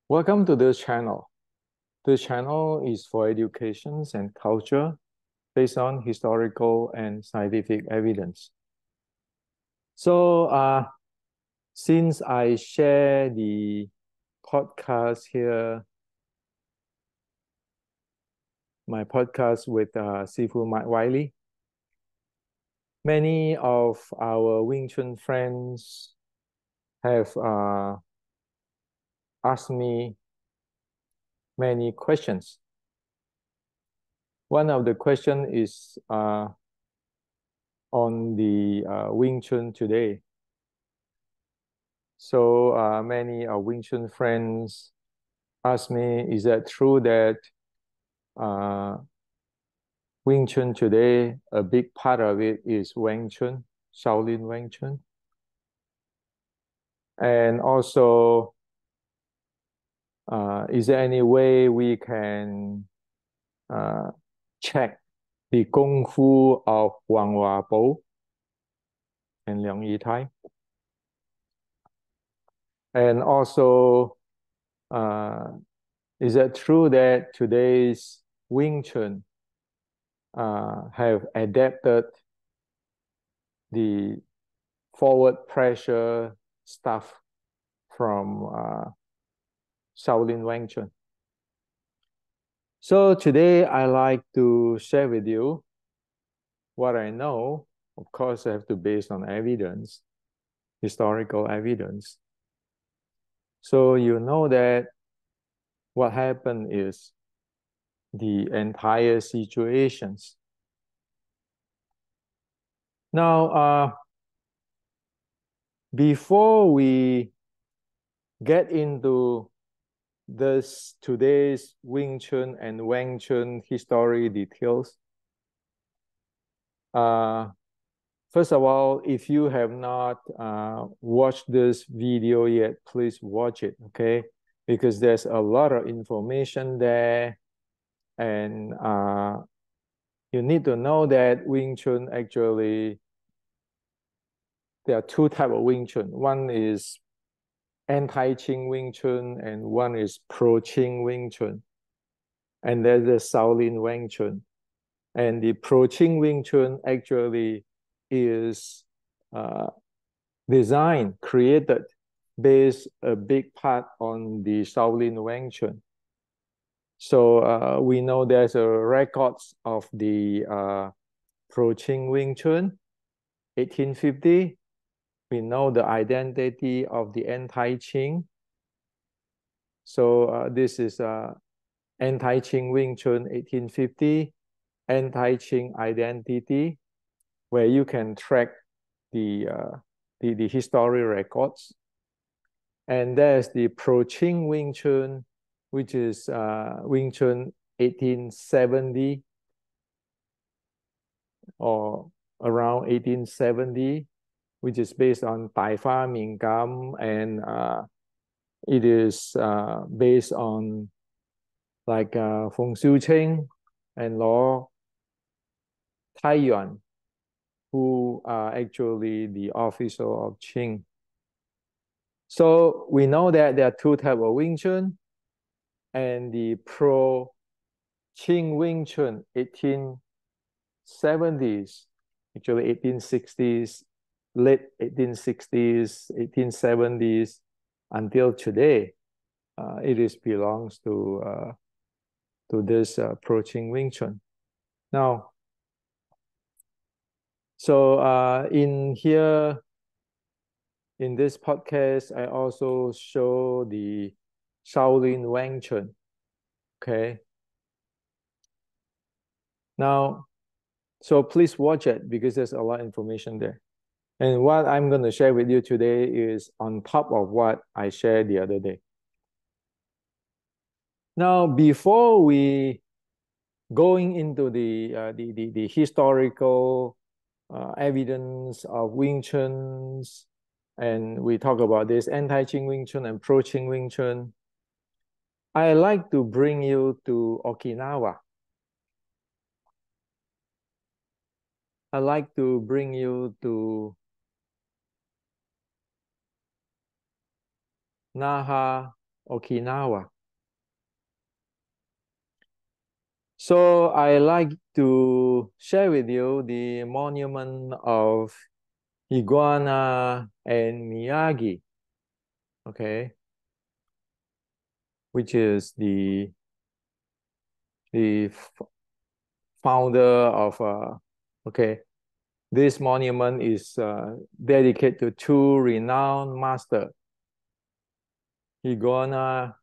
Welcome to this channel. This channel is for education and culture based on historical and scientific evidence. So, since I share the podcast here, my podcast with Sifu Mike Wiley, many of our Wing Chun friends have asked me many questions. One of the questions is on the Wing Chun today. So many Wing Chun friends ask me, is that true that uh, Wing Chun today, a big part of it is Wing Chun, Shaolin Wing Chun? And also, is there any way we can check the Kung Fu of Wang Bo and Liang Yitai? And also, is it true that today's Wing Chun have adapted the forward pressure stuff from Shaolin Wing Chun? So today I like to share with you what I know. Of course, I have to base on evidence, historical evidence. So you know that what happened is the entire situations. Now, before we get into this today's Wing Chun and Weng Chun history details, first of all, if you have not watched this video yet, please watch it, okay? Because there's a lot of information there, and you need to know that Wing Chun actually, there are two types of Wing Chun. One is anti-Qing Wing Chun, and one is pro-Qing Wing Chun. And there's the Shaolin Wing Chun. And the pro-Qing Wing Chun actually is designed, created, based a big part on the Shaolin Wing Chun. So we know there's a records of the pro-Qing Wing Chun, 1850. We know the identity of the anti-Qing. So this is anti-Qing Wing Chun 1850, anti-Qing identity, where you can track the history records. And there's the pro-Qing Wing Chun, which is Wing Chun 1870 or around 1870, which is based on Tai Fa Ming Gam, and it is based on like Feng Xiu Cheng and Law Taiyuan, who are actually the officer of Qing. So we know that there are two types of Wing Chun, and the pro-Qing Wing Chun, 1870s, actually 1860s, late 1860s, 1870s, until today, it is belongs to this pro-Qing Wing Chun. Now, so in here, in this podcast, I also show the Shaolin Wing Chun, okay? Now, so please watch it because there's a lot of information there. And what I'm going to share with you today is on top of what I shared the other day. Now, before we going into the historical evidence of Wing Chuns, and we talk about this anti-Qing Wing Chun and pro-Qing Wing Chun, I like to bring you to Okinawa. I like to bring you to Naha Okinawa. So I like to share with you the monument of Iguana and Miyagi, okay, which is the founder of okay. This monument is dedicated to two renowned masters, Iguana,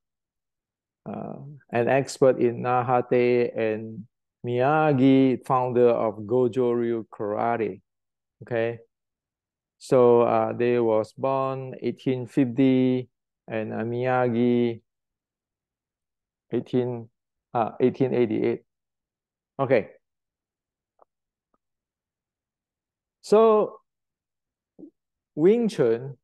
uh, an expert in Nahate, and Miyagi, founder of Gojo-ryu Karate. Okay, so they was born 1850, and Miyagi 1888. Okay, so Wing Chun,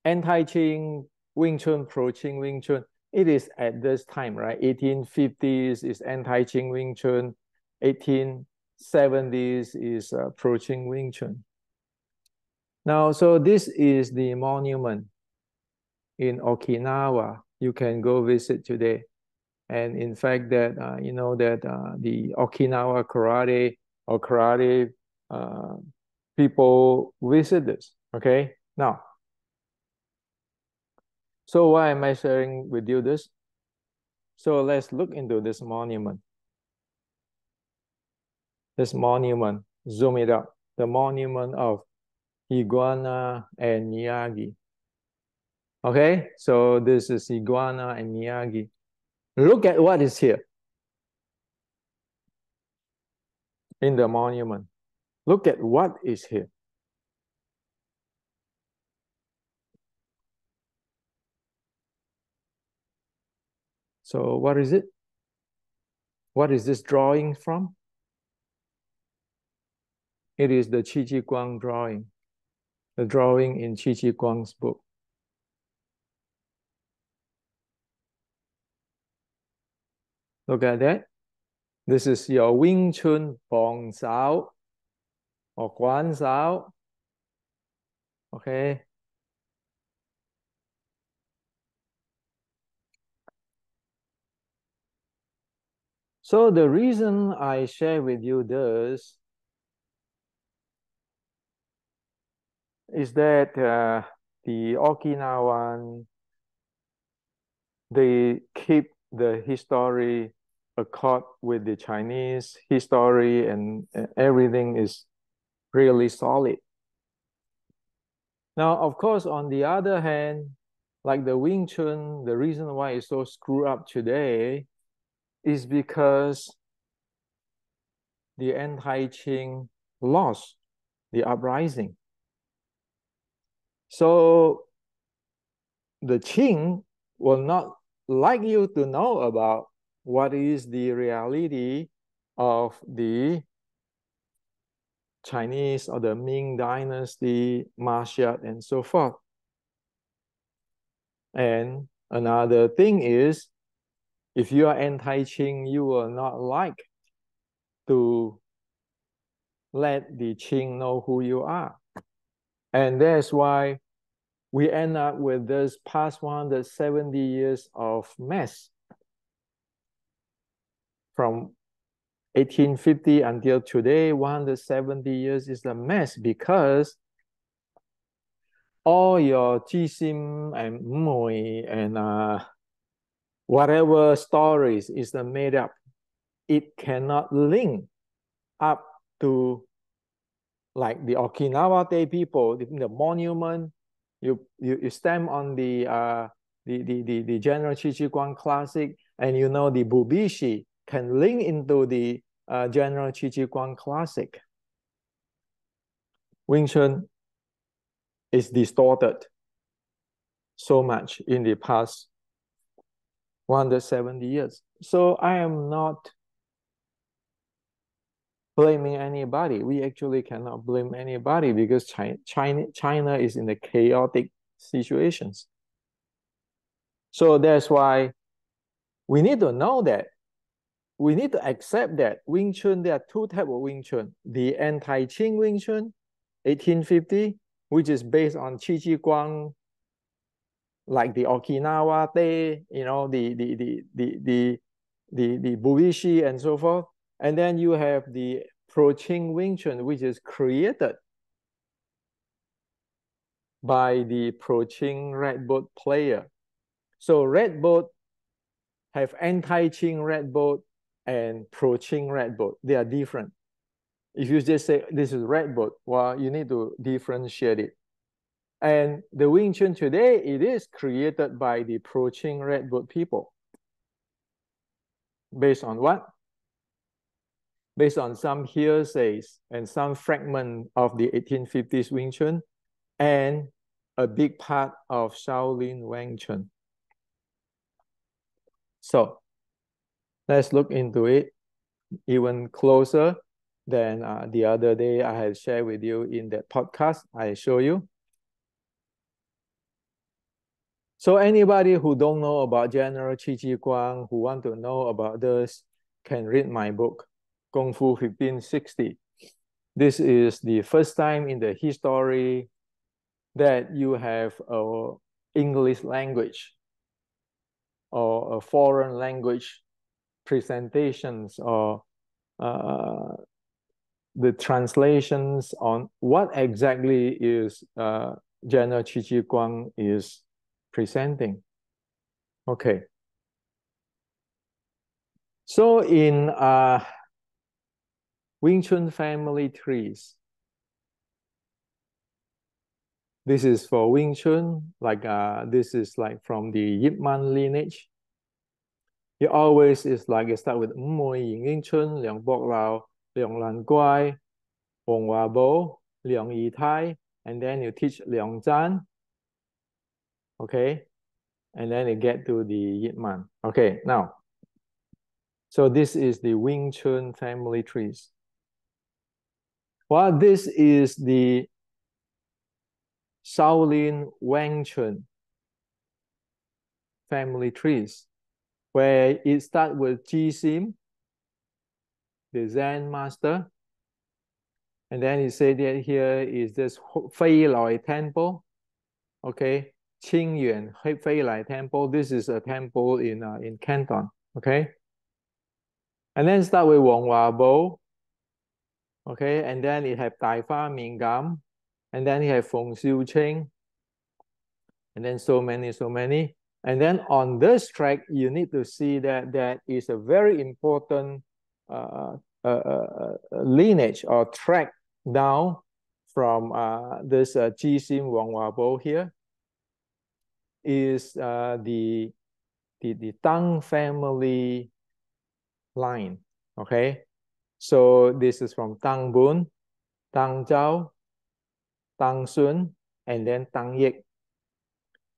anti-Qing Wing Chun, pro-Qing Wing Chun. It is at this time, right? 1850s is anti-Qing Wing Chun. 1870s is pro-Qing Wing Chun. Now, so this is the monument in Okinawa. You can go visit today. And in fact, that you know that the Okinawa karate or karate people visit this. Okay, now. So why am I sharing with you this? So let's look into this monument. This monument, zoom it up. The monument of Iguana and Miyagi. Okay, so this is Iguana and Miyagi. Look at what is here in the monument. Look at what is here. So what is it? What is this drawing from? It is the Qi Ji Guang drawing. The drawing in Qi Ji Guang's book. Look at that. This is your Wing Chun Bong Sao or Guan Sao. Okay. So the reason I share with you this is that the Okinawan, they keep the history accord with the Chinese history, and everything is really solid. Now, of course, on the other hand, like the Wing Chun, the reason why it's so screwed up today is because the anti-Qing lost the uprising. So the Qing will not like you to know about what is the reality of the Chinese or the Ming dynasty, martial art, and so forth. And another thing is, if you are anti-Qing, you will not like to let the Qing know who you are. And that's why we end up with this past 170 years of mess. From 1850 until today, 170 years is a mess because all your Jisim and Mui and whatever stories is made up, it cannot link up to like the Okinawa Day people, the monument. You stamp on the General Qi Ji Guang Classic, and you know the Bubishi can link into the General Qi Ji Guang Classic. Wing Chun is distorted so much in the past 170 years. So I am not blaming anybody. We actually cannot blame anybody because China is in a chaotic situations. So that's why we need to know that. We need to accept that Wing Chun, there are two types of Wing Chun. The anti-Qing Wing Chun, 1850, which is based on Qi Ji Guang like the Okinawa Te, you know, the Buishi and so forth. And then you have the Pro-Ching Wing Chun, which is created by the Pro-Ching red boat player. So red boat have anti-Ching red boat and Pro-Ching red boat. They are different. If you just say this is red boat, well, you need to differentiate it. And the Wing Chun today, it is created by the Pro-Ching red boat people. Based on what? Based on some hearsays and some fragment of the 1850s Wing Chun and a big part of Shaolin Wing Chun. So let's look into it even closer than the other day I had shared with you in that podcast I show you. So anybody who don't know about General Qi Ji Guang, who want to know about this, can read my book, Kung Fu 1560. This is the first time in the history that you have a English language or a foreign language presentations or the translations on what exactly is General Qi Ji Guang is presenting. Okay. So in Wing Chun family trees, this is for Wing Chun, like this is like from the Yip Man lineage. It always is like you start with Mui Ying Ying Chun, Liang Bok Lao, Liang Lan Guai, Wong Wa Bo, Liang Yi Tai, and then you teach Liang Zhan. Okay. And then you get to the Yip Man. Okay, now. So this is the Wing Chun family trees. Well, this is the Shaolin Wang Chun family trees, where it starts with Ji Sim, the Zen master. And then he said that here is this Fei Lai Temple. Okay, Qing Yuan Fei Lai Temple. This is a temple in Canton. Okay. And then start with Wong Wa Bo. Okay, and then it have Dai Fa Ming Gam. And then you have Feng Xiu Cheng. And then so many. And then on this track, you need to see that that is a very important lineage or track down from this Ji Sim Wang Wa Bo here is the Tang family line. Okay, so this is from Tang Bun, Tang Zhao, Tang Sun, and then Tang Yik.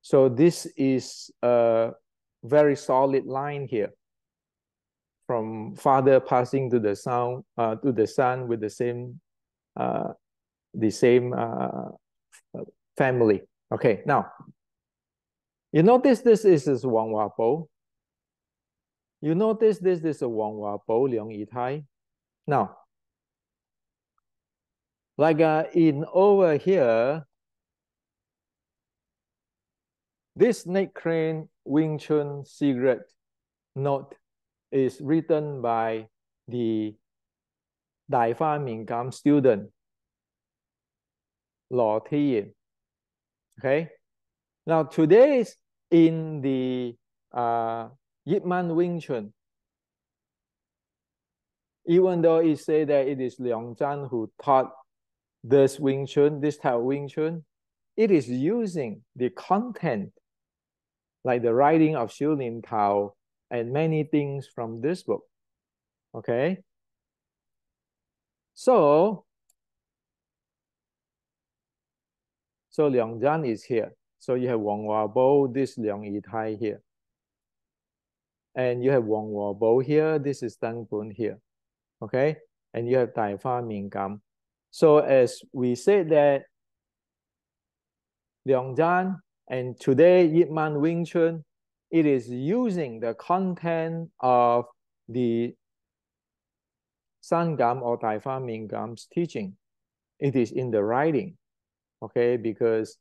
So this is a very solid line here, from father passing to the son with the same family. Okay, now you notice this is Wang Wa Bo. You notice this is a Wang Wa Bo Liang Yi Tai. Now, like in over here, this snake crane Wing Chun secret note is written by the Dai Fa Ming Gam student, Law Tian. Okay. Now today in the Yip Man Wing Chun, even though it say that it is Liang Zhan who taught this Wing Chun, this type of Wing Chun, it is using the content, like the writing of Xiu Lin Tao and many things from this book. Okay. So Liang Zhan is here. So you have Wang Wa Bo, this Liang Yi Tai here. And you have Wang Wa Bo here, this is Tang Bun here. Okay. And you have Dai Fa Ming Gam. So as we said that Liang Zhan and today Yip Man Wing Chun, it is using the content of the San Gam or Dai Fa Ming Gam's teaching. It is in the writing, okay, because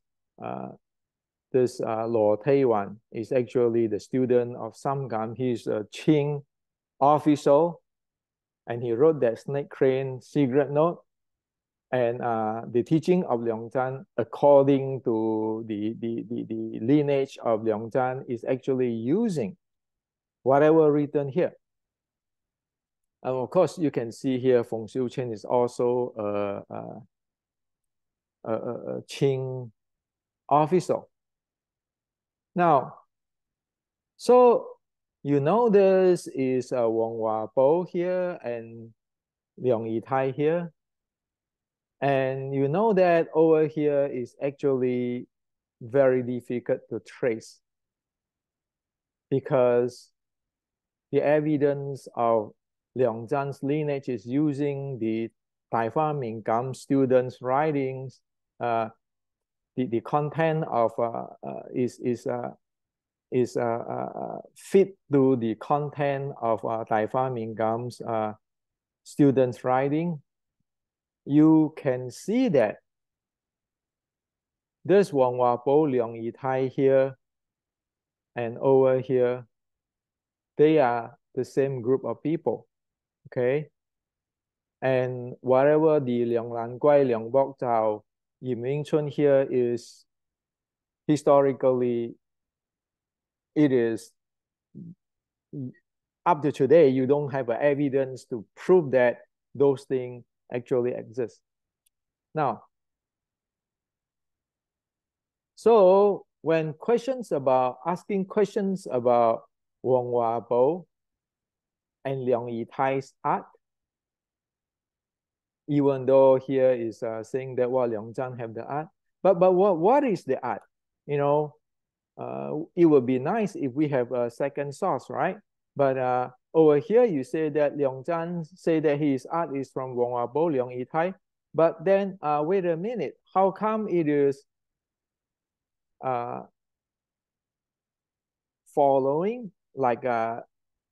this Lo Taiwan is actually the student of Samgam. He's a Qing official, and he wrote that snake crane secret note. And the teaching of Liangzhan, according to the lineage of Liangzhan, is actually using whatever written here. And of course, you can see here, Feng Xiu Chen is also a Qing officer. Now, so you know this is Wong Hua Bo here and Liang Yitai here. And you know that over here is actually very difficult to trace because the evidence of Liang Zhan's lineage is using the Tang Family Art students' writings. The content of is fit to the content of Tang Family Art's students' writing. You can see that there's Wong Hua Bo, Liang Yitai here, and over here, they are the same group of people, okay? And whatever the Liang Lan Guai, Liang Bok Zhao, Yim Wing Chun here is historically, it is up to today, you don't have evidence to prove that those things actually exist. Now, so when asking questions about Wong Hua Bo and Liang Yitai's art, even though here is saying that Liang Zhan have the art, but what is the art? You know, it would be nice if we have a second source, right? But over here, you say that Liang Zhan say that his art is from Wong Hua Bo, Liang Yitai. But then, wait a minute, how come it is following like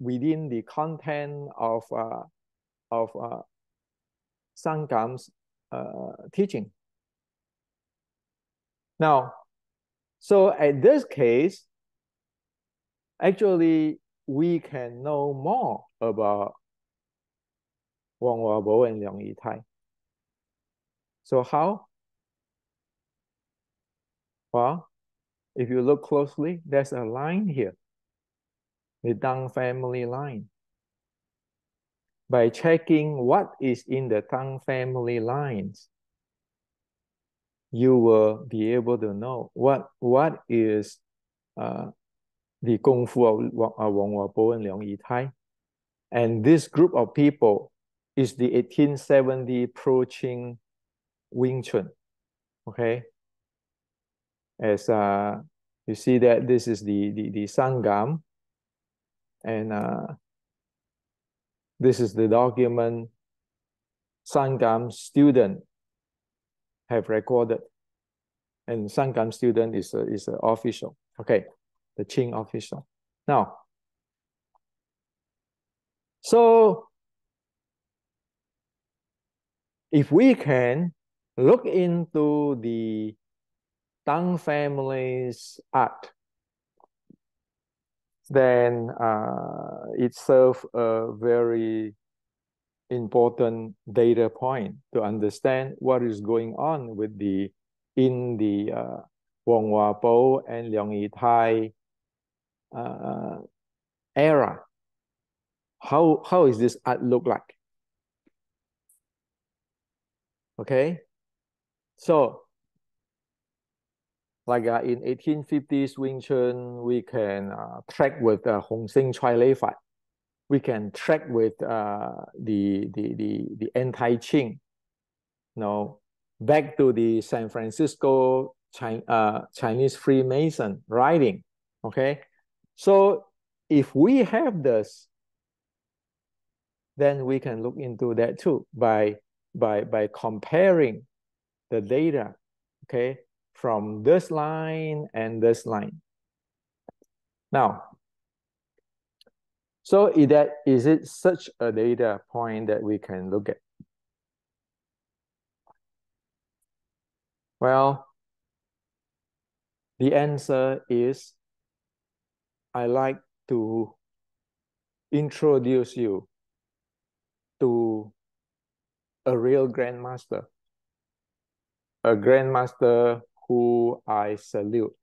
within the content of Sangham's teaching? Now, so at this case, actually, we can know more about Wong Hua Bo and Liang Yitai. So how? Well, if you look closely, there's a line here, the Tang family line. By checking what is in the Tang family lines, you will be able to know what is the Kung Fu of Wong Hua Bo and Liang Yitai. And this group of people is the 1870 Pro-Qing Wing Chun, okay? As you see that this is the Sangam, and this is the document Sangam student have recorded, and Sangam student is an official, okay, the Qing official. Now, so if we can look into the Tang family's art, then it serves a very important data point to understand what is going on with in the Wong Hua Bo and Liang Yitai era. How is this art look like? Okay, so like in 1850s Wing Chun, we can track with Hong Sing Chai Lei Fat. We can track with the anti-Qing, back to the San Francisco Chinese Freemason writing. Okay, so if we have this, then we can look into that too by comparing the data, okay, from this line and this line. Now, so is it such a data point that we can look at? Well, The answer is, I like to introduce you to a real grandmaster, a grandmaster who I salute,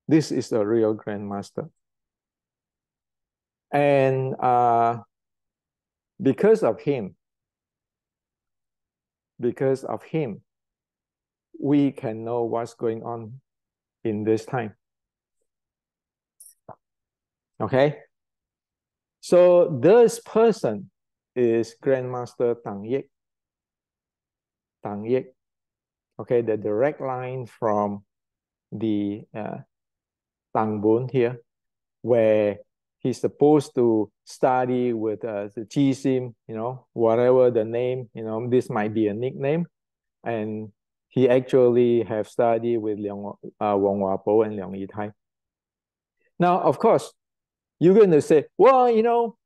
This is a real grandmaster. And because of him, we can know what's going on in this time. Okay? So this person is Grandmaster Tang. Okay, the direct line from the Tang Bun here, where he's supposed to study with the Jisim, whatever the name, this might be a nickname. And he actually have studied with Wong Wapo and Liang Yitai. Now, of course, you're going to say, well,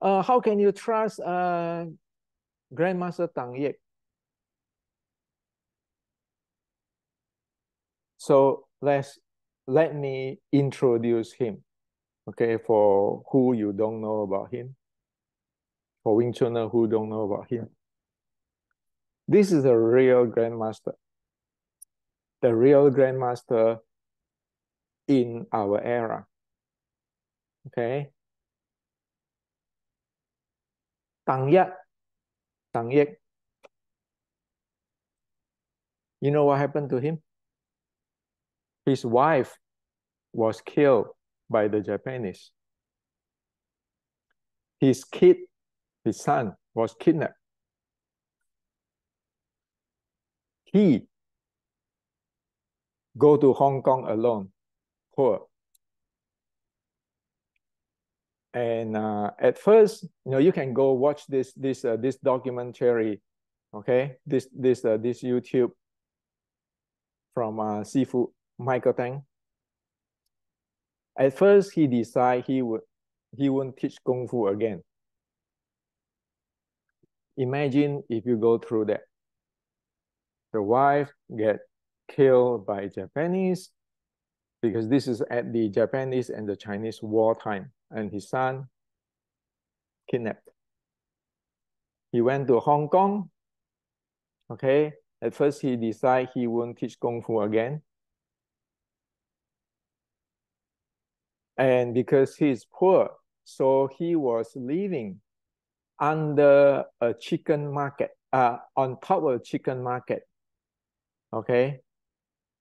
how can you trust Grandmaster Tang Yek? So let me introduce him, okay, for who you don't know about him, for Wing Chuner who don't know about him. This is a real Grandmaster, the real Grandmaster in our era, okay? Tang Yek, you know what happened to him? His wife was killed by the Japanese. His son, was kidnapped. He go to Hong Kong alone, poor. And at first, you can go watch this documentary, okay? This YouTube from Sifu Michael Tang. At first, he decided he wouldn't teach Kung Fu again. Imagine if you go through that. The wife get killed by Japanese, because this is at the Japanese and the Chinese wartime, and his son kidnapped. He went to Hong Kong. Okay, at first he decided he wouldn't teach Kung Fu again. And because he's poor, so he was living under a chicken market, on top of a chicken market. Okay,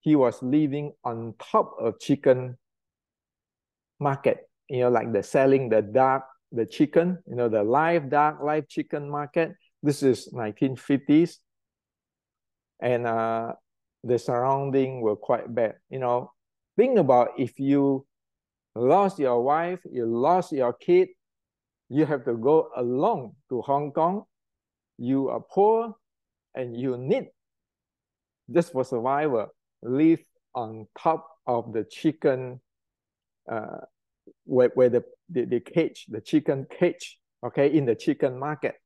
he was living on top of chicken market, like the selling the chicken, the live chicken market. This is 1950s. And the surrounding were quite bad. Think about if you lost your wife, you lost your kid, you have to go alone to Hong Kong. You are poor and you need, just for survival, live on top of the chicken, where the cage, the chicken cage, okay, in the chicken market.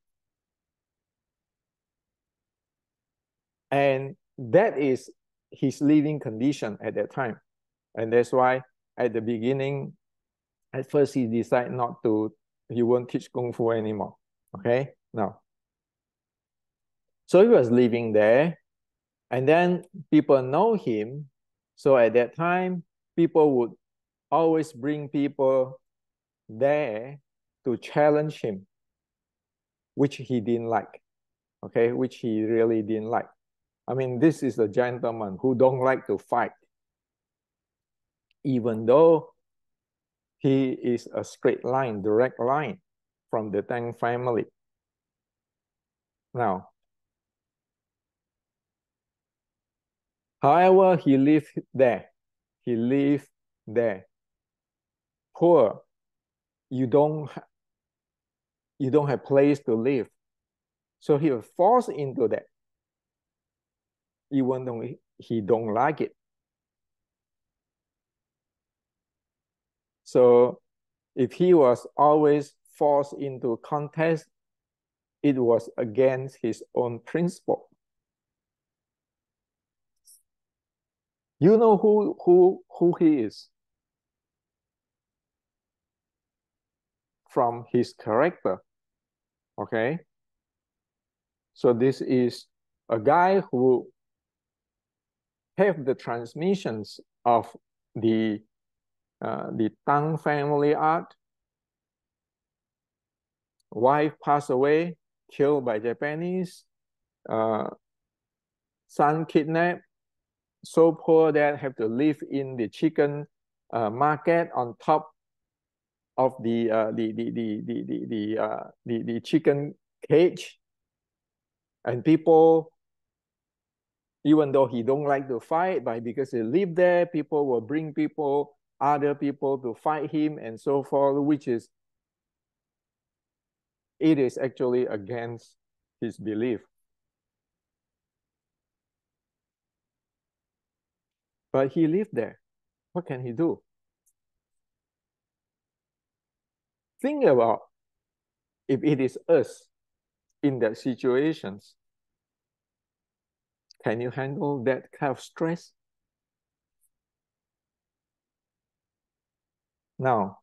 And that is his living condition at that time. And that's why at the beginning, at first he decided he won't teach Kung Fu anymore. Okay, now. So he was living there, and then people know him. So at that time, people would always bring people there to challenge him, which he didn't like. Okay, which he really didn't like. I mean, this is a gentleman who don't like to fight, even though he is a straight line, direct line from the Tang family. Now, however, he lived there. Poor. You don't have place to live. So he was forced into that, even though he don't like it. So if he was always forced into a contest, it was against his own principle. You know who he is from his character, okay? So this is a guy who have the transmissions of the Tang family art. Wife passed away, killed by Japanese. Son kidnapped, so poor that have to live in the chicken market on top of the chicken cage, and people, even though he don't like to fight, but because he live there, people will bring other people to fight him and so forth, which is, it is actually against his belief. But he lived there. What can he do? Think about if it is us in that situations. Can you handle that kind of stress? Now,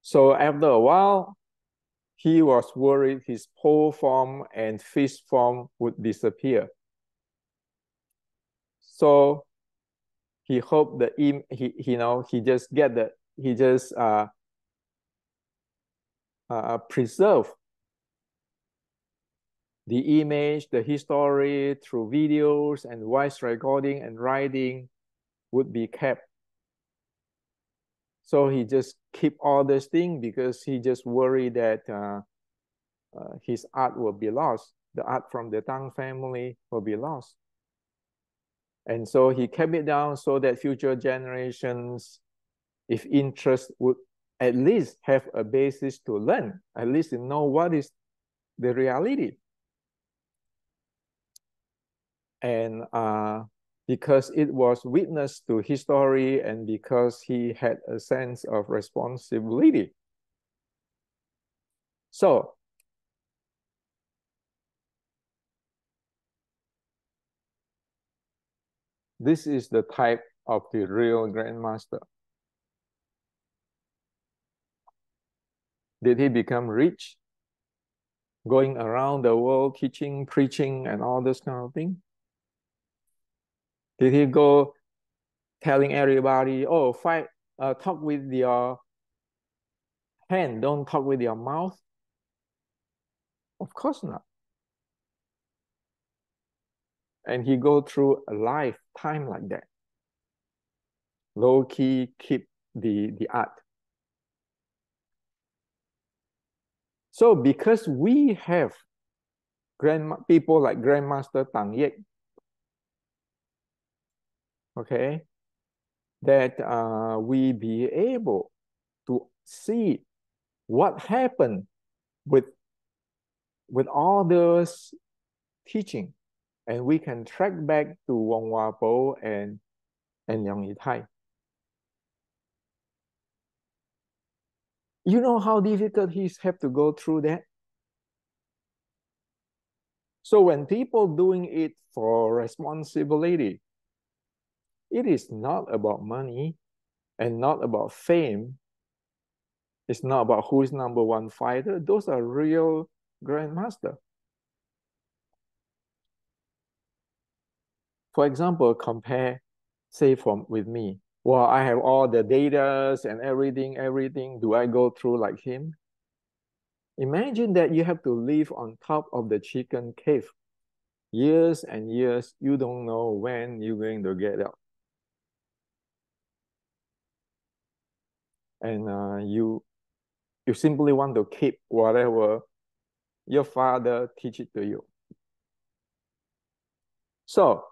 so after a while, he was worried his pole form and fish form would disappear. So he hoped that he just preserve the image, the history through videos and voice recording and writing would be kept. So he just keep all this thing because he just worried that his art will be lost. The art from the Tang family will be lost. And so he kept it down so that future generations, if interest, would at least have a basis to learn, at least to know what is the reality. And because it was witness to history and because he had a sense of responsibility. So, this is the type of the real Grandmaster. Did he become rich? Going around the world teaching, preaching, and all this kind of thing? Did he go telling everybody, oh, talk with your hand, don't talk with your mouth? Of course not. And he go through a lifetime like that. Low-key keep the art. So because we have people like Grandmaster Tang, okay, that we be able to see what happened with all those teaching, and we can track back to Wong Po and Yang Yitai. You know how difficult he's have to go through that? So when people doing it for responsibility, it is not about money and not about fame. It's not about who is number one fighter. Those are real grandmaster. For example, compare, say with me. Well, I have all the data and everything. Do I go through like him? Imagine that you have to live on top of the chicken cave. Years and years, you don't know when you're going to get out. And you simply want to keep whatever your father teach it to you. So,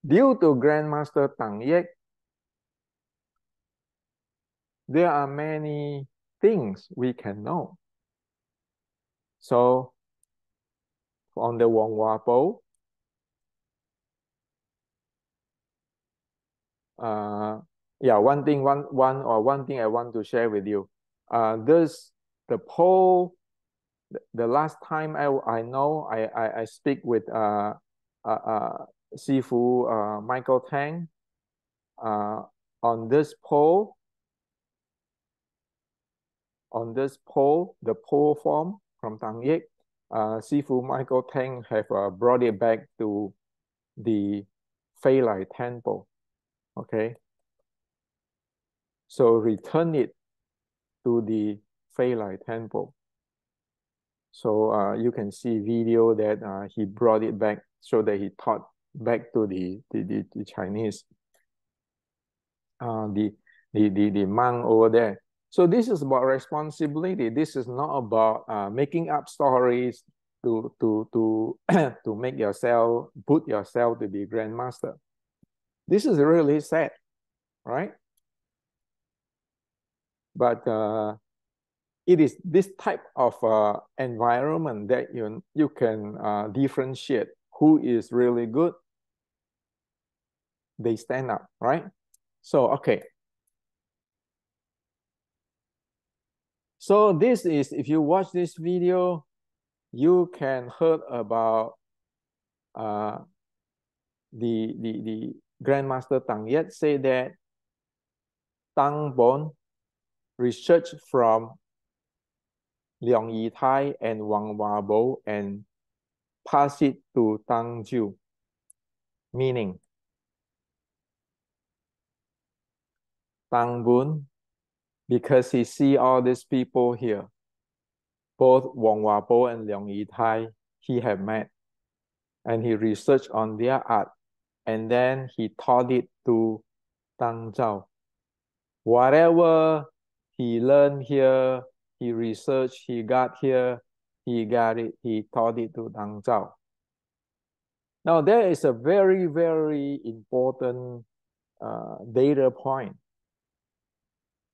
due to Grandmaster Tang, there are many things we can know. So, on the Wong Po, one thing I want to share with you. The pole. The last time I speak with Sifu Michael Tang on this pole, the pole form from Tang Yik, Sifu Michael Tang have brought it back to the Fei Lai Temple. Okay, so return it to the Fei Lai Temple. So you can see video that he brought it back so that he taught back to the Chinese, the monk over there. So this is about responsibility. This is not about making up stories to to make yourself, put yourself to be grandmaster. This is really sad, right? But it is this type of environment that you can differentiate who is really good. They stand up, right? So, okay. So this is, if you watch this video, you can heard about the Grandmaster Tang Yet say that Tang Bon research from Leong Yi Tai and Wang Wa Bo and pass it to Tang Ju, meaning Tang Bun, because he see all these people here, both Wang Wa Bo and Leong Yi Tai, he have met, and he researched on their art, and then he taught it to Tang Zhao. Whatever he learned here, he researched, he got here, he got it, he taught it to Tang Zhao. Now, there is a very, very important data point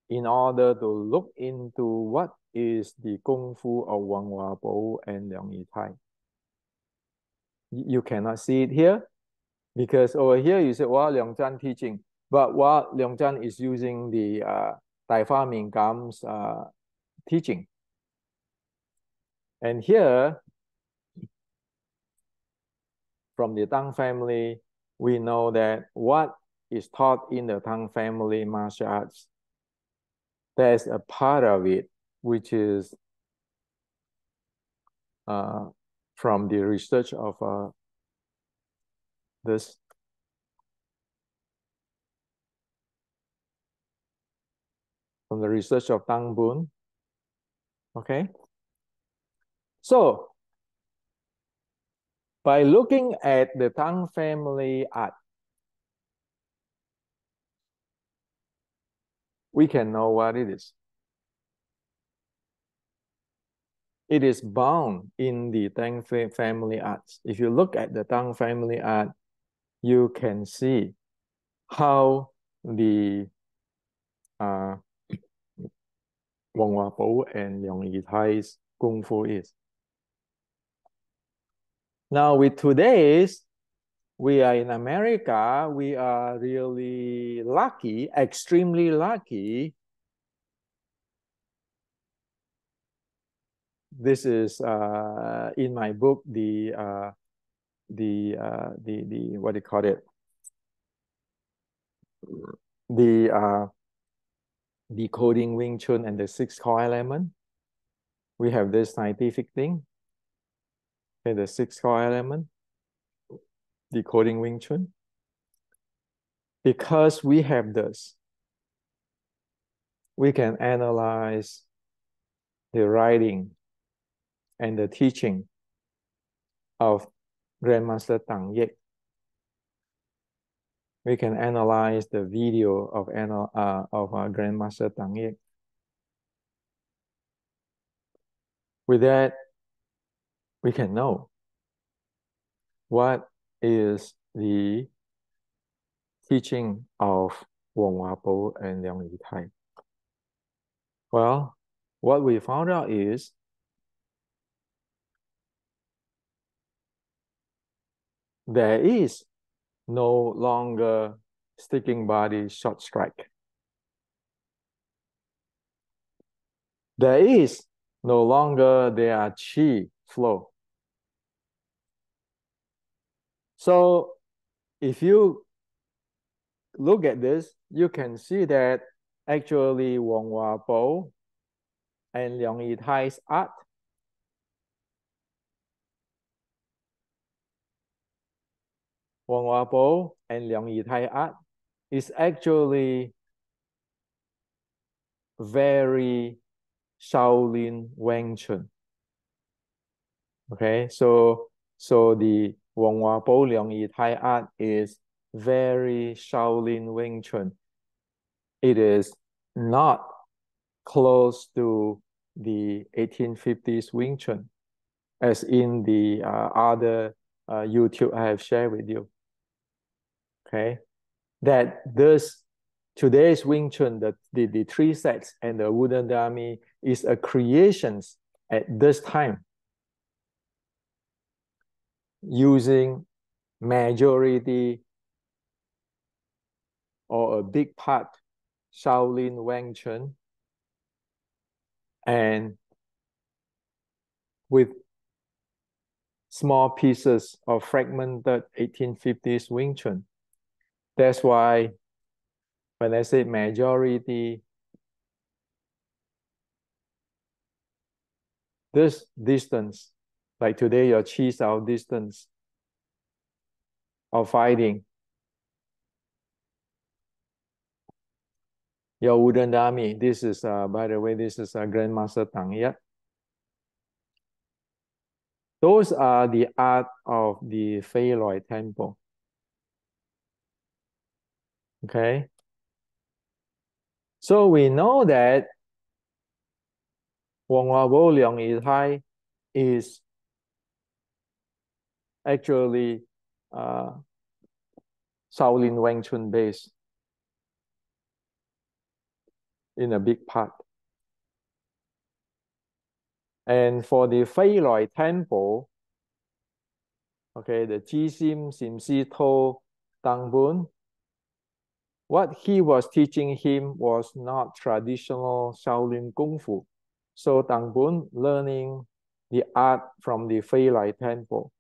in order to look into what is the Kung Fu of Wang Wabo and Leong Yi Tai. You cannot see it here because over here you say, well, Leong Zhan teaching, but what Leong Zhan is using the Tai Fa Ming Gam's teaching. And here, from the Tang family, we know that what is taught in the Tang family martial arts, there's a part of it which is from the research of this. From the research of Tang Bun. Okay. So, by looking at the Tang family art, we can know what it is. It is bound in the Tang family arts. If you look at the Tang family art, you can see how the Wang Wapo and Leong Yi Tai's Kung Fu is. Now, with today's, we are in America, we are really lucky, extremely lucky. This is in my book, the what do you call it? The decoding Wing Chun and the 6 core element. We have this scientific thing. Okay, the 6 core element, decoding Wing Chun. Because we have this, we can analyze the writing and the teaching of Grandmaster Tang Yik. We can analyze the video of Grandmaster Tang Yik. With that, we can know what is the teaching of Wong Wapo and Leong Yi Tai. Well, what we found out is there is no longer sticking body short strike. There is no longer their chi flow. So if you look at this, you can see that actually Wong Hua Po and Liang Yitai's art Wong Hua Po and Liang Yitai art is actually very Shaolin Wing Chun. Okay, so the Wong Hua Po Liang Yitai art is very Shaolin Wing Chun. It is not close to the 1850s Wing Chun, as in the other YouTube I have shared with you. Okay, that this today's Wing Chun, the three sets and the wooden dummy is a creations at this time using majority or a big part Shaolin Wing Chun and with small pieces of fragmented 1850s Wing Chun. That's why when I say majority, this distance, like today your chi sao distance of fighting, your wooden dummy, this is, by the way, this is a Grandmaster Tang, yeah? Those are the art of the Fei Loi Temple. Okay? So we know that Wong Hua Po Liang Yitai is actually Shaolin Wing Chun based in a big part. And for the Fei Loi Temple, okay, the Ji Sim Sim Si To Tang Bun, what he was teaching him was not traditional Shaolin Kung Fu. So Tang Bun learning the art from the Fei Loi Temple.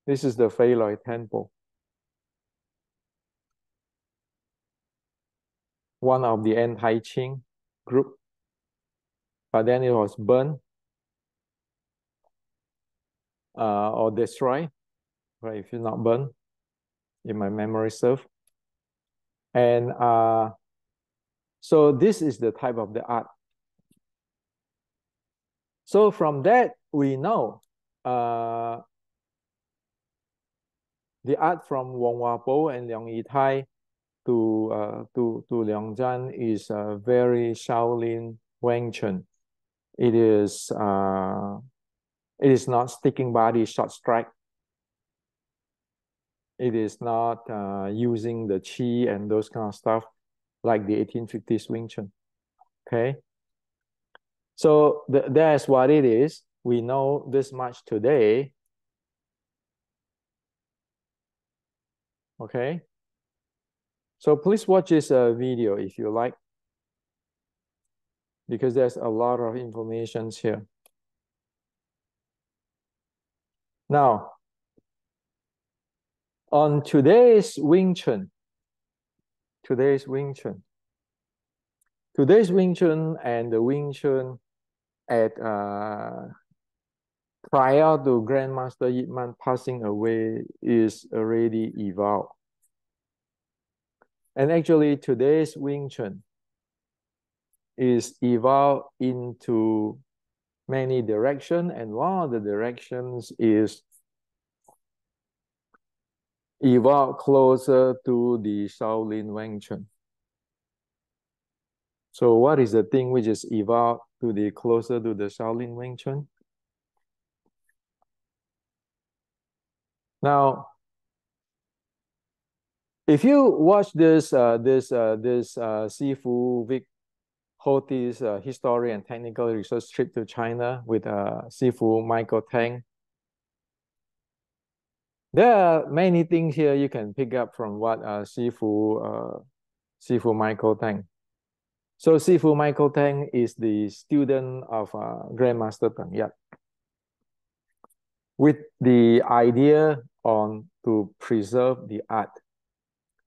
This is the Fei Loi Temple. One of the anti-Qing group, but then it was burned or destroyed, right? If it's not burned, if my memory serves. And so this is the type of the art. So from that, we know the art from Wong Hua Po and Liang Yitai to Liang Zhan is very Shaolin Wing Chun. It is not sticking body short strike. It is not using the chi and those kind of stuff like the 1850s Wing Chun. Okay. So that's what it is. We know this much today. Okay. So please watch this video if you like, because there's a lot of information here. Now, on today's Wing Chun and the Wing Chun at prior to Grandmaster Yip Man passing away is already evolved. And actually today's Wing Chun is evolved into many directions, and one of the directions is evolve closer to the Shaolin Wing Chun. So what is the thing which is evolved to the closer to the Shaolin Wing Chun? Now, if you watch this Sifu Vic Hoti's history and technical research trip to China with Sifu Michael Tang, there are many things here you can pick up from what Sifu Michael Tang. So Sifu Michael Tang is the student of Grandmaster Tang. Yeah. with the idea on to preserve the art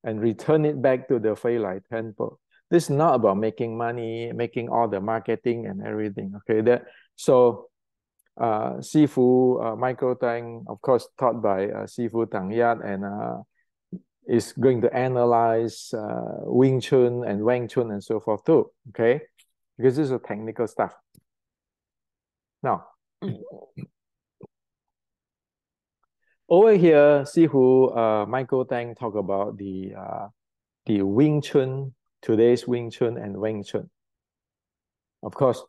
and return it back to the Fei Lai Temple. This is not about making money, making all the marketing and everything. Okay, so Sifu Michael Tang, of course, taught by Sifu Tang Yat, and is going to analyze Wing Chun and Weng Chun and so forth too. Okay, because this is technical stuff. Now, over here, Sifu Michael Tang talk about the Wing Chun, today's Wing Chun and Weng Chun. Of course,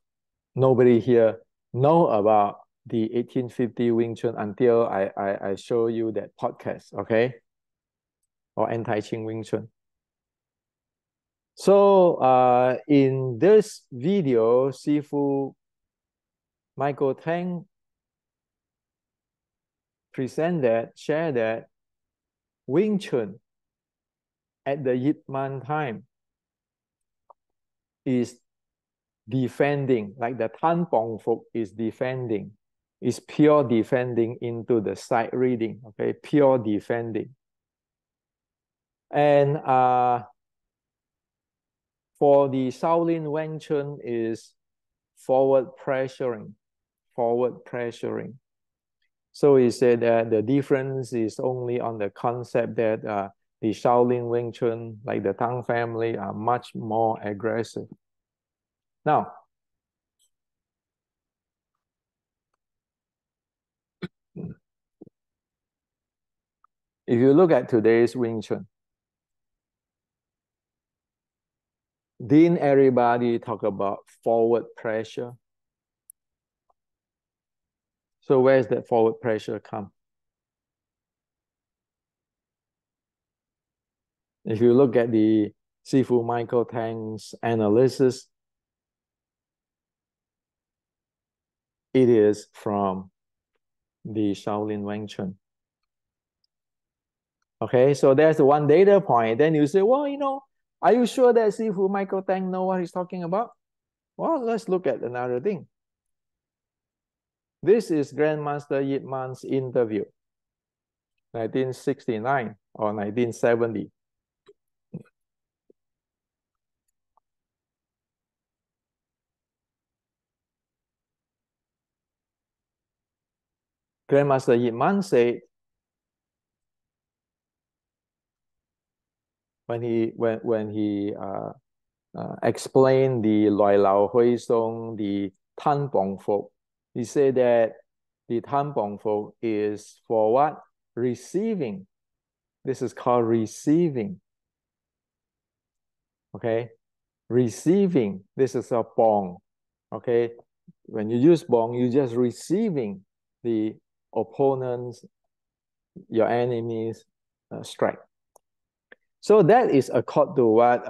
nobody here know about the 1850 Wing Chun until I show you that podcast, okay? Or anti-Qing Wing Chun. So in this video, Sifu Michael Tang share that Wing Chun at the Yip Man time is defending, like the Tan Bong Fuk is defending, is pure defending into the sight reading, okay, pure defending. And for the Shaolin Weng Chun is forward pressuring. So he said that the difference is only on the concept that the Shaolin Wing Chun, like the Tang family, are much more aggressive. Now, if you look at today's Wing Chun, didn't everybody talk about forward pressure? So where's that forward pressure come? If you look at the Sifu Michael Tang's analysis, it is from the Shaolin Weng Chun. Okay, so there's the one data point. Then you say, well, you know, are you sure that Sifu Michael Tang know what he's talking about? Well, let's look at another thing. This is Grandmaster Yip Man's interview, 1969 or 1970. Grandmaster Yip Man said, when he explained the Loi Lao Hui Song, the Tan Bong Fuk, he said that the Tan Bong Fuk is for what? Receiving. This is called receiving. Okay, receiving. This is a bong. Okay, when you use bong, you're just receiving the opponent's, your enemy's strike. So that is according to what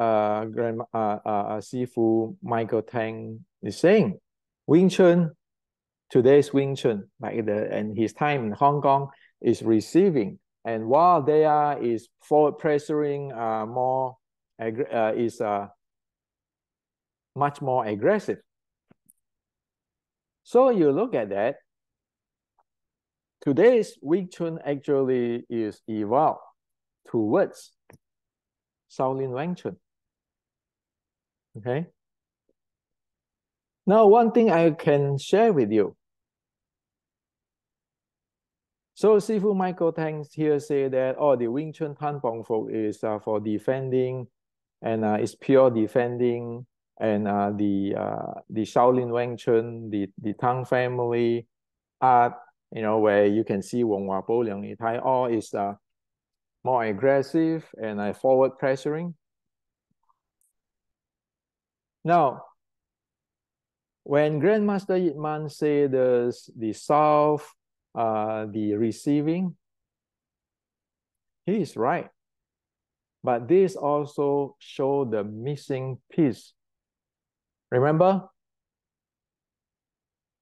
Sifu Michael Tang is saying. Wing Chun, today's Wing Chun, like in his time in Hong Kong, is receiving, and while they is forward pressuring, is much more aggressive. So you look at that. Today's Wing Chun actually is evolved towards Shaolin Weng Chun. Okay. Now, one thing I can share with you. So Sifu Michael Tang here say that, oh, the Wing Chun Tan Bong Fuk is for defending, and it's pure defending, and the Shaolin Weng Chun, the Tang Family Art, you know, where you can see Wong Hua Bo Liang Yi Tai, all is more aggressive and forward pressuring. Now, when Grandmaster Yip Man say the South, the receiving, he is right. But this also show the missing piece. Remember,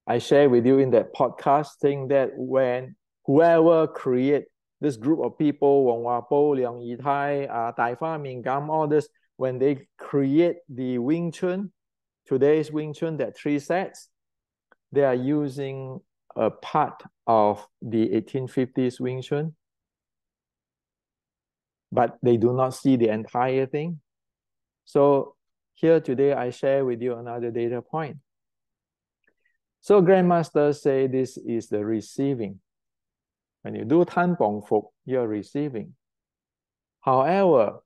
I shared with you in that podcast thing that when whoever create this group of people, Wong Hua Po, Liang Yi Tai, Tai Fa Ming Gam, all this, when they create the Wing Chun, today's Wing Chun, that 3 sets, they are using a part of the 1850s Wing Chun, but they do not see the entire thing. So here today, I share with you another data point. So Grandmasters say this is the receiving. When you do Tan Bong Fuk, you're receiving. However,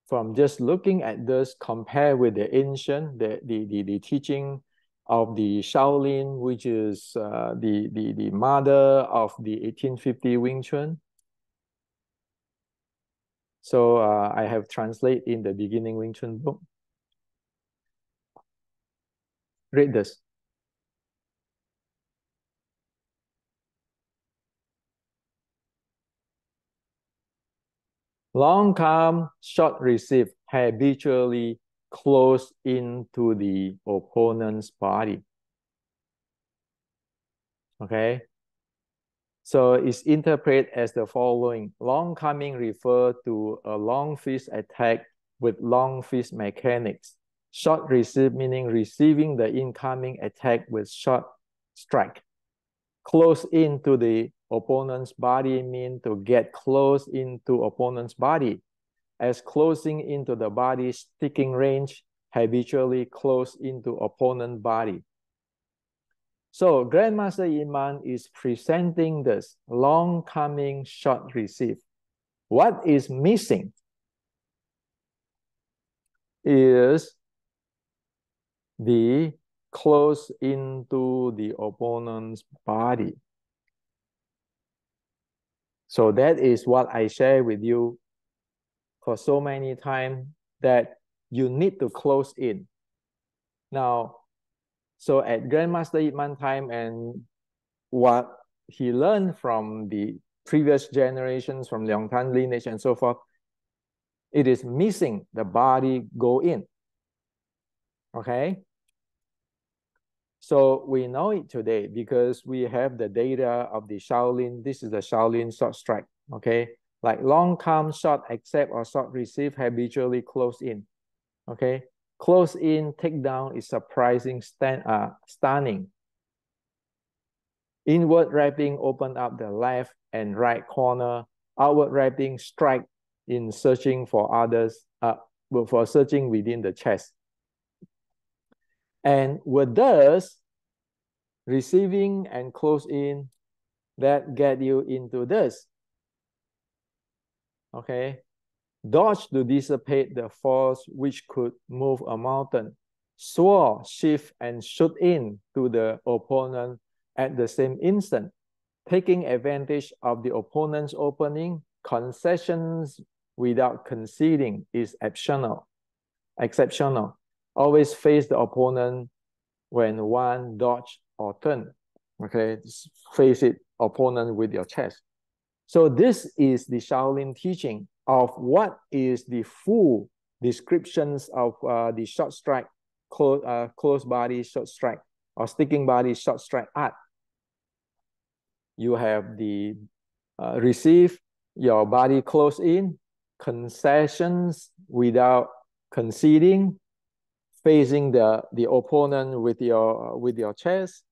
from just looking at this, compared with the ancient, the teaching of the Shaolin, which is the mother of the 1850 Wing Chun. So I have translated in the beginning Wing Chun book. Read this. Long come, short receive, habitually close into the opponent's body. Okay? So it's interpreted as the following. Long coming refer to a long fist attack with long fist mechanics. Short receive meaning receiving the incoming attack with short strike. Close into the opponent's body mean to get close into opponent's body. As closing into the body, sticking range, habitually close into opponent's body. So Grandmaster Iman is presenting this long coming, short receive. What is missing is the close into the opponent's body. So that is what I share with you for so many times, that you need to close in. Now, so at Grandmaster Iman time, and what he learned from the previous generations, from Liangtan lineage and so forth, it is missing the body go in. Okay? So we know it today because we have the data of the Shaolin. This is the Shaolin short strike. Okay? Like long come, short accept, or short receive, habitually close in. Okay? Close in, take down is surprising, stunning. Inward wrapping, open up the left and right corner. Outward wrapping, strike in searching for others, for searching within the chest. And with this, receiving and close in, that get you into this. Okay? Dodge to dissipate the force which could move a mountain. Sword, shift, and shoot in to the opponent at the same instant, taking advantage of the opponent's opening. Concessions without conceding is exceptional. Always face the opponent when one dodge or turn. Okay, just face it, opponent with your chest. So this is the Shaolin teaching of what is the full descriptions of the short strike, close body short strike, or sticking body short strike art. You have the receive, your body close in, concessions without conceding, facing the opponent with your chest.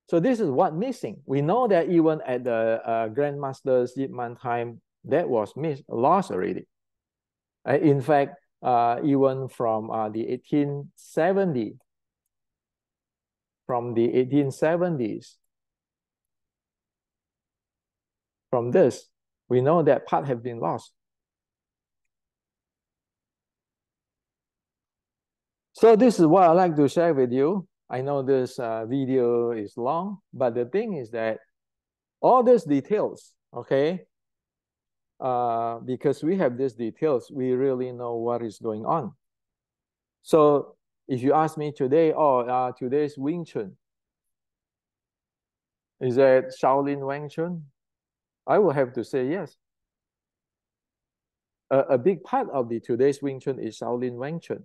So this is what missing. We know that even at the Grandmasters Yip Man time, that was lost already. In fact, even from the 1870s, from this, we know that part have been lost. So this is what I like to share with you. I know this video is long, but the thing is that all these details, okay, because we have these details, we really know what is going on. So if you ask me today, today's Wing Chun, is that Shaolin Wing Chun? I will have to say yes. A big part of the today's Wing Chun is Shaolin Wing Chun.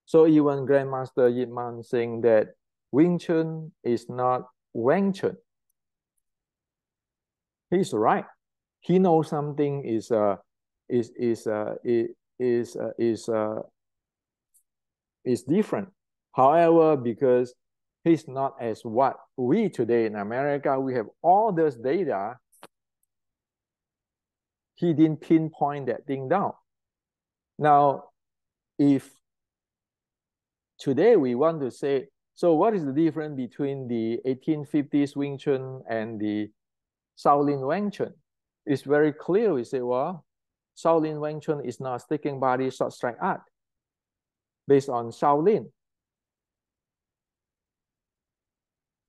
So even Grandmaster Yip Man saying that Wing Chun is not Weng Chun. He's right. He knows something is different. However, because He's not as what we today in America, we have all this data. He didn't pinpoint that thing down. Now, if today we want to say, so what is the difference between the 1850s Wing Chun and the Shaolin Wing Chun? It's very clear. We say, well, Shaolin Wing Chun is not sticking body short strike art based on Shaolin.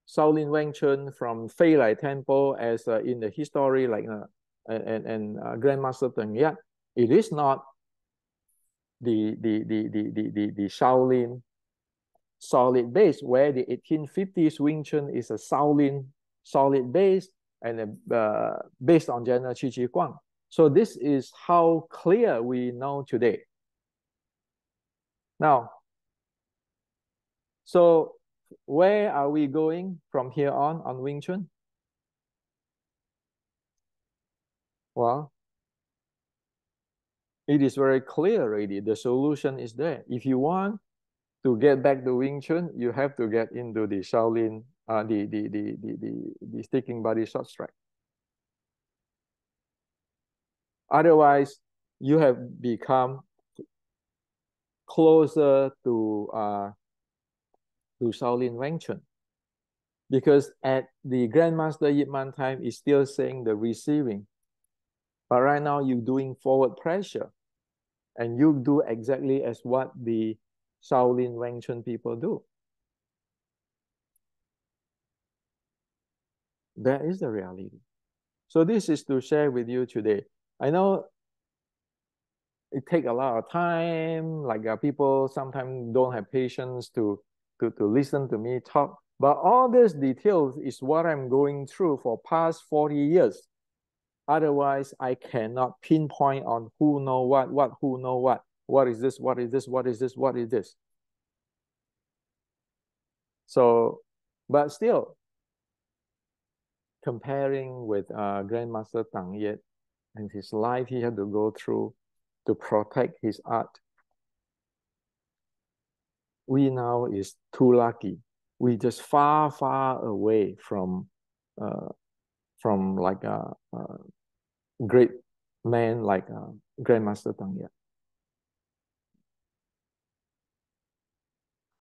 Shaolin Wing Chun from Fei Lai Temple, as in the history, like and Grandmaster Tang, it is not the Shaolin solid base, where the 1850s Wing Chun is a Shaolin solid base and based on General Chi Chi Guang. So this is how clear we know today. Now, so where are we going from here on Wing Chun? Well, it is very clear already. The solution is there. If you want to get back to Wing Chun, you have to get into the Shaolin, the sticking body short strike. Otherwise, you have become closer to Shaolin Wing Chun. Because at the Grandmaster Yip Man time is still saying the receiving. But right now you're doing forward pressure. And you do exactly as what the Shaolin Wing Chun people do. That is the reality. So this is to share with you today. I know it takes a lot of time, like people sometimes don't have patience to listen to me talk. But all these details is what I'm going through for past 40 years. Otherwise, I cannot pinpoint on who know what, who know what. What is this, what is this, what is this, what is this? So, but still, comparing with Grandmaster Tang yet and his life he had to go through to protect his art, we now is too lucky. We just far, far away from like a great man like Grandmaster Tang.